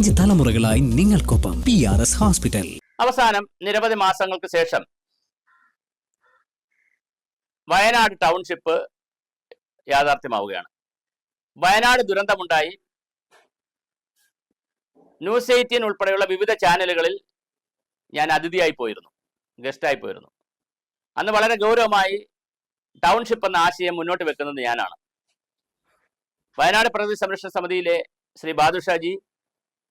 5 തലമുറകളായി നിങ്ങൾക്കൊപ്പം PRS hospital. അവസാനം നിരവധി മാസങ്ങൾക്ക് ശേഷം വയനാട് ടൗൺഷിപ്പ് യാഥാർത്ഥ്യമാവുകയാണ്. വയനാട് ദുരന്തമുണ്ടായി. ന്യൂസ് 18 ഉൾപ്പെടെയുള്ള വിവിധ ചാനലുകളിൽ ഞാൻ അതിഥിയായി പോയിരുന്നു, ഗസ്റ്റായി പോയിരുന്നു. അന്ന് വളരെ ഗൗരവമായി ടൗൺഷിപ്പ് എന്ന ആശയം മുന്നോട്ട് വെക്കുന്നത് ഞാനാണ്. വയനാട് പ്രകൃതി സംരക്ഷണ സമിതിയിലെ ശ്രീ ബാദുഷാജി,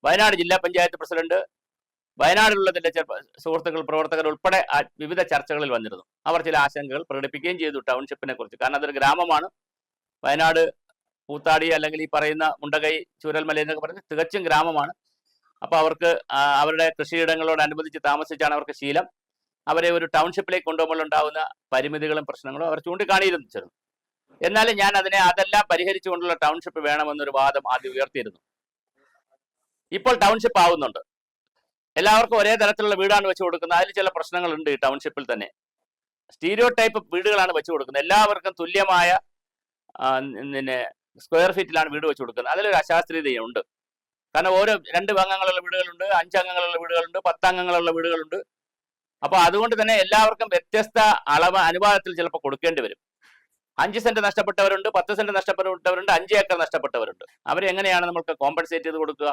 വയനാട് ജില്ലാ പഞ്ചായത്ത് പ്രസിഡന്റ്, വയനാട്ടിലുള്ള സുഹൃത്തുക്കൾ, പ്രവർത്തകർ ഉൾപ്പെടെ വിവിധ ചർച്ചകളിൽ വന്നിരുന്നു. അവർ ചില ആശങ്കകൾ പ്രകടിപ്പിക്കുകയും ചെയ്തു ടൗൺഷിപ്പിനെ കുറിച്ച്. കാരണം അതൊരു ഗ്രാമമാണ്. വയനാട് പൂത്താടി അല്ലെങ്കിൽ ഈ പറയുന്ന മുണ്ടകൈ, ചൂരൽമല എന്നൊക്കെ പറഞ്ഞ് തികച്ചും ഗ്രാമമാണ്. അപ്പോൾ അവർക്ക് അവരുടെ കൃഷിയിടങ്ങളോടനുബന്ധിച്ച് താമസിച്ചാണ് അവർക്ക് ശീലം. അവരെ ഒരു ടൗൺഷിപ്പിലേക്ക് കൊണ്ടുപോകുമ്പോൾ ഉണ്ടാകുന്ന പരിമിതികളും പ്രശ്നങ്ങളും അവർ ചൂണ്ടിക്കാണിയിരുന്നു. എന്നാലും ഞാൻ അതെല്ലാം പരിഹരിച്ചുകൊണ്ടുള്ള ടൗൺഷിപ്പ് വേണമെന്നൊരു വാദം ആദ്യം ഉയർത്തിയിരുന്നു. ഇപ്പോൾ ടൗൺഷിപ്പ് ആവുന്നുണ്ട്. എല്ലാവർക്കും ഒരേ തരത്തിലുള്ള വീടാണ് വെച്ച് കൊടുക്കുന്നത്. അതിൽ ചില പ്രശ്നങ്ങളുണ്ട്. ഈ ടൗൺഷിപ്പിൽ തന്നെ സ്റ്റീരിയോ ടൈപ്പ് വീടുകളാണ് വെച്ച് കൊടുക്കുന്നത്. എല്ലാവർക്കും തുല്യമായ സ്ക്വയർ ഫീറ്റിലാണ് വീട് വെച്ച് കൊടുക്കുന്നത്. അതിലൊരു അശാസ്ത്രീയതയുണ്ട്. കാരണം ഓരോ 2 അംഗങ്ങളുള്ള വീടുകളുണ്ട്, 5 അംഗങ്ങളുള്ള വീടുകളുണ്ട്, 10 അംഗങ്ങളുള്ള വീടുകളുണ്ട്. അപ്പോൾ അതുകൊണ്ട് തന്നെ എല്ലാവർക്കും വ്യത്യസ്ത അനുപാതത്തിൽ ചിലപ്പോൾ കൊടുക്കേണ്ടി വരും. 5 സെന്റ് നഷ്ടപ്പെട്ടവരുണ്ട്, 10 സെന്റ് നഷ്ടപ്പെട്ടവരുണ്ട്, 5 ഏക്കർ നഷ്ടപ്പെട്ടവരുണ്ട്. അവരെ എങ്ങനെയാണ് നമുക്ക് കോമ്പൻസേറ്റ് ചെയ്ത് കൊടുക്കുക?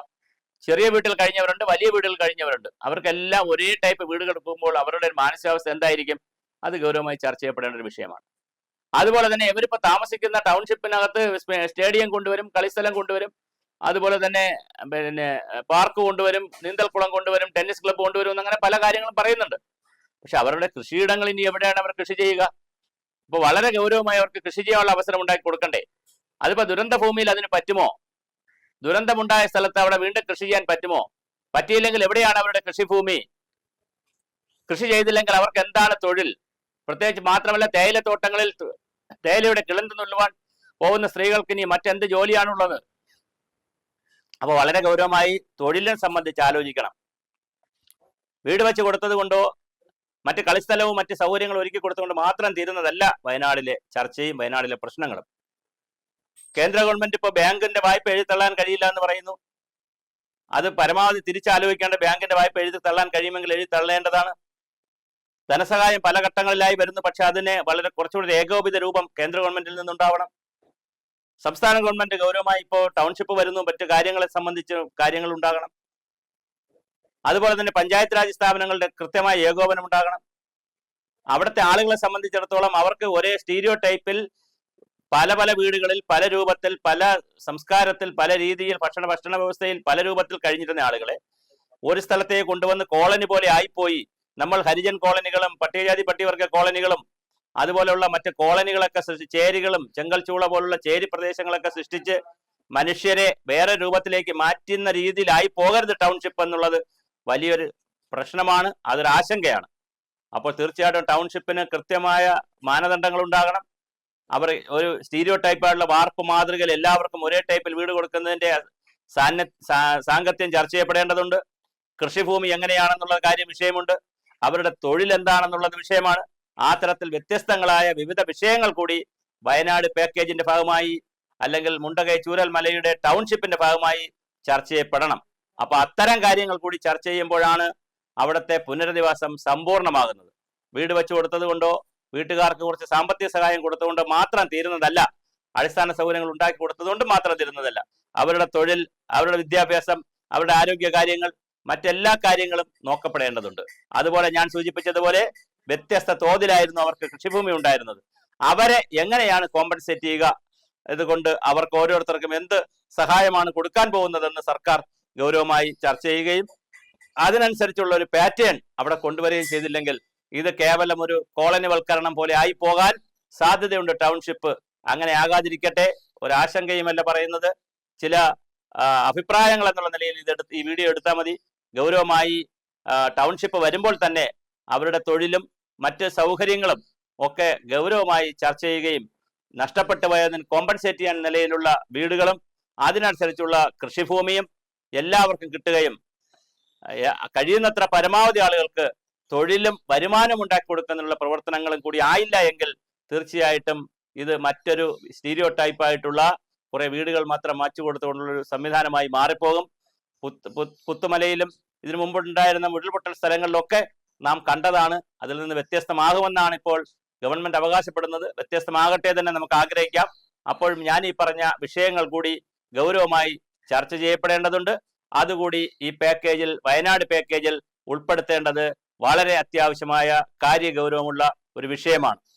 ചെറിയ വീട്ടിൽ കഴിഞ്ഞവരുണ്ട്, വലിയ വീടുകൾ കഴിഞ്ഞവരുണ്ട്. അവർക്കെല്ലാം ഒരേ ടൈപ്പ് വീടുകൾ എടുക്കുമ്പോൾ അവരുടെ മാനസികാവസ്ഥ എന്തായിരിക്കും? അത് ഗൗരവമായി ചർച്ച ചെയ്യപ്പെടേണ്ട ഒരു വിഷയമാണ്. അതുപോലെ തന്നെ ഇവരിപ്പോൾ താമസിക്കുന്ന ടൗൺഷിപ്പിനകത്ത് സ്റ്റേഡിയം കൊണ്ടുവരും, കളിസ്ഥലം കൊണ്ടുവരും, അതുപോലെ തന്നെ പാർക്ക് കൊണ്ടുവരും, നീന്തൽക്കുളം കൊണ്ടുവരും, ടെന്നീസ് ക്ലബ്ബ് കൊണ്ടുവരും എന്നങ്ങനെ പല കാര്യങ്ങളും പറയുന്നുണ്ട്. പക്ഷെ അവരുടെ കൃഷിയിടങ്ങൾ ഇനി എവിടെയാണ് അവർ കൃഷി ചെയ്യുക? ഇപ്പോൾ വളരെ ഗൗരവമായി അവർക്ക് കൃഷി ചെയ്യാനുള്ള അവസരം ഉണ്ടാക്കി കൊടുക്കണ്ടേ? അതിപ്പോൾ ദുരന്ത ഭൂമിയിൽ അതിന് പറ്റുമോ? ദുരന്തമുണ്ടായ സ്ഥലത്ത് അവിടെ വീണ്ടും കൃഷി ചെയ്യാൻ പറ്റുമോ? പറ്റിയില്ലെങ്കിൽ എവിടെയാണ് അവരുടെ കൃഷിഭൂമി? കൃഷി ചെയ്തില്ലെങ്കിൽ അവർക്ക് എന്താണ് തൊഴിൽ? പ്രത്യേകിച്ച് മാത്രമല്ല, തേയിലത്തോട്ടങ്ങളിൽ തേയിലയുടെ കിളന്ത് നുള്ളുവാൻ പോകുന്ന സ്ത്രീകൾക്ക് ഇനി മറ്റെന്ത് ജോലിയാണുള്ളത്? അപ്പോൾ വളരെ ഗൗരവമായി തൊഴിലിനെ സംബന്ധിച്ച് ആലോചിക്കണം. വീട് വെച്ച് കൊടുത്തത് കൊണ്ടോ മറ്റ് കളിസ്ഥലവും മറ്റ് സൗകര്യങ്ങളും ഒരുക്കി കൊടുത്തുകൊണ്ട് മാത്രം തീരുന്നതല്ല വയനാടിലെ ചർച്ചയും വയനാടിലെ പ്രശ്നങ്ങളും. കേന്ദ്ര ഗവൺമെന്റ് ഇപ്പോൾ ബാങ്കിന്റെ വായ്പ എഴുതിത്തള്ളാൻ കഴിയില്ല എന്ന് പറയുന്നു. അത് പരമാവധി തിരിച്ചാലോചിക്കേണ്ട. ബാങ്കിന്റെ വായ്പ എഴുതിത്തള്ളാൻ കഴിയുമെങ്കിൽ എഴുതിത്തള്ളേണ്ടതാണ്. ധനസഹായം പല ഘട്ടങ്ങളിലായി വരുന്നു. പക്ഷെ അതിനെ വളരെ കുറച്ചുകൂടി ഏകോപിത രൂപം കേന്ദ്ര ഗവൺമെന്റിൽ നിന്നുണ്ടാവണം. സംസ്ഥാന ഗവൺമെന്റ് ഗൗരവമായി ഇപ്പോൾ ടൗൺഷിപ്പ് വരുന്നു, മറ്റു കാര്യങ്ങളെ സംബന്ധിച്ച് കാര്യങ്ങൾ ഉണ്ടാകണം. അതുപോലെ തന്നെ പഞ്ചായത്ത് രാജ് സ്ഥാപനങ്ങളുടെ കൃത്യമായ ഏകോപനം ഉണ്ടാകണം. അവിടുത്തെ ആളുകളെ സംബന്ധിച്ചിടത്തോളം അവർക്ക് ഒരേ സ്റ്റീരിയോ ടൈപ്പിൽ പല പല വീടുകളിൽ പല രൂപത്തിൽ പല സംസ്കാരത്തിൽ പല രീതിയിൽ ഭക്ഷണ വ്യവസ്ഥയിൽ പല രൂപത്തിൽ കഴിഞ്ഞിരുന്ന ആളുകളെ ഒരു സ്ഥലത്തേക്ക് കൊണ്ടുവന്ന് കോളനി പോലെ ആയിപ്പോയി. നമ്മൾ ഹരിജൻ കോളനികളും പട്ടികജാതി പട്ടികവർഗ കോളനികളും അതുപോലെയുള്ള മറ്റ് കോളനികളൊക്കെ സൃഷ്ടിച്ച്, ചേരികളും ചെങ്കൽച്ചൂള പോലുള്ള ചേരി പ്രദേശങ്ങളൊക്കെ സൃഷ്ടിച്ച് മനുഷ്യരെ വേറെ രൂപത്തിലേക്ക് മാറ്റുന്ന രീതിയിലായി പോകരുത് ടൗൺഷിപ്പ് എന്നുള്ളത് വലിയൊരു പ്രശ്നമാണ്. അതൊരു ആശങ്കയാണ്. അപ്പോൾ തീർച്ചയായിട്ടും ടൗൺഷിപ്പിന് കൃത്യമായ മാനദണ്ഡങ്ങൾ ഉണ്ടാകണം. അവർ ഒരു സ്റ്റീരിയോ ടൈപ്പായിട്ടുള്ള വാർപ്പ് മാതൃകയിൽ എല്ലാവർക്കും ഒരേ ടൈപ്പിൽ വീട് കൊടുക്കുന്നതിന്റെ സാങ്കത്യം ചർച്ച ചെയ്യപ്പെടേണ്ടതുണ്ട്. കൃഷിഭൂമി എങ്ങനെയാണെന്നുള്ള വിഷയമുണ്ട്. അവരുടെ തൊഴിൽ എന്താണെന്നുള്ളത് വിഷയമാണ്. ആ തരത്തിൽ വ്യത്യസ്തങ്ങളായ വിവിധ വിഷയങ്ങൾ കൂടി വയനാട് പാക്കേജിന്റെ ഭാഗമായി അല്ലെങ്കിൽ മുണ്ടകൈ ചൂരൽമലയുടെ ടൗൺഷിപ്പിന്റെ ഭാഗമായി ചർച്ച ചെയ്യപ്പെടണം. അപ്പൊ അത്തരം കാര്യങ്ങൾ കൂടി ചർച്ച ചെയ്യുമ്പോഴാണ് അവിടുത്തെ പുനരധിവാസം സമ്പൂർണ്ണമാകുന്നത്. വീട് വെച്ചു കൊടുത്തത് കൊണ്ടോ വീട്ടുകാർക്ക് കുറച്ച് സാമ്പത്തിക സഹായം കൊടുത്തുകൊണ്ട് മാത്രം തീരുന്നതല്ല. അടിസ്ഥാന സൗകര്യങ്ങൾ ഉണ്ടാക്കി കൊടുത്തതുകൊണ്ട് മാത്രം തീരുന്നതല്ല. അവരുടെ തൊഴിൽ, അവരുടെ വിദ്യാഭ്യാസം, അവരുടെ ആരോഗ്യ കാര്യങ്ങൾ, മറ്റെല്ലാ കാര്യങ്ങളും നോക്കപ്പെടേണ്ടതുണ്ട്. അതുപോലെ ഞാൻ സൂചിപ്പിച്ചതുപോലെ വ്യത്യസ്ത തോതിലായിരുന്നു അവർക്ക് കൃഷിഭൂമി ഉണ്ടായിരുന്നത്. അവരെ എങ്ങനെയാണ് കോമ്പൻസേറ്റ് ചെയ്യുക? ഇതുകൊണ്ട് അവർക്ക് ഓരോരുത്തർക്കും എന്ത് സഹായമാണ് കൊടുക്കാൻ പോകുന്നതെന്ന് സർക്കാർ ഗൗരവമായി ചർച്ച ചെയ്യുകയും അതിനനുസരിച്ചുള്ള ഒരു പാറ്റേൺ അവിടെ കൊണ്ടുവരികയും ചെയ്തില്ലെങ്കിൽ ഇത് കേവലം ഒരു കോളനിവൽക്കരണം പോലെ ആയി പോകാൻ സാധ്യതയുണ്ട്. ടൗൺഷിപ്പ് അങ്ങനെ ആകാതിരിക്കട്ടെ. ഒരാശങ്കയുമല്ല പറയുന്നത്, ചില അഭിപ്രായങ്ങൾ എന്നുള്ള നിലയിൽ ഈ വീഡിയോ എടുത്താൽ മതി. ഗൗരവമായി ടൗൺഷിപ്പ് വരുമ്പോൾ തന്നെ അവരുടെ തൊഴിലും മറ്റ് സൗകര്യങ്ങളും ഒക്കെ ഗൗരവമായി ചർച്ച ചെയ്യുകയും നഷ്ടപ്പെട്ടു പോയതിന് കോമ്പൻസേറ്റ് ചെയ്യാൻ നിലയിലുള്ള വീടുകളും അതിനനുസരിച്ചുള്ള കൃഷിഭൂമിയും എല്ലാവർക്കും കിട്ടുകയും കഴിയുന്നത്ര പരമാവധി ആളുകൾക്ക് തൊഴിലും വരുമാനം ഉണ്ടാക്കി കൊടുക്കുന്നതിനുള്ള പ്രവർത്തനങ്ങളും കൂടി ആയില്ല എങ്കിൽ തീർച്ചയായിട്ടും ഇത് മറ്റൊരു സ്റ്റീരിയോ ടൈപ്പായിട്ടുള്ള കുറെ വീടുകൾ മാത്രം മാറ്റി കൊടുത്തുകൊണ്ടുള്ളൊരു സംവിധാനമായി മാറിപ്പോകും. പുത്തുമലയിലും ഇതിനു മുമ്പുണ്ടായിരുന്ന ഉരുൾപൊട്ടൽ സ്ഥലങ്ങളിലൊക്കെ നാം കണ്ടതാണ്. അതിൽ നിന്ന് വ്യത്യസ്തമാകുമെന്നാണ് ഇപ്പോൾ ഗവൺമെന്റ് അവകാശപ്പെടുന്നത്. വ്യത്യസ്തമാകട്ടെ തന്നെ നമുക്ക് ആഗ്രഹിക്കാം. അപ്പോഴും ഞാൻ ഈ പറഞ്ഞ വിഷയങ്ങൾ കൂടി ഗൗരവമായി ചർച്ച ചെയ്യപ്പെടേണ്ടതുണ്ട്. അതുകൂടി ഈ പാക്കേജിൽ, വയനാട് പാക്കേജിൽ ഉൾപ്പെടുത്തേണ്ടത് വളരെ അത്യാവശ്യമായ കാര്യഗൗരവമുള്ള ഒരു വിഷയമാണ്.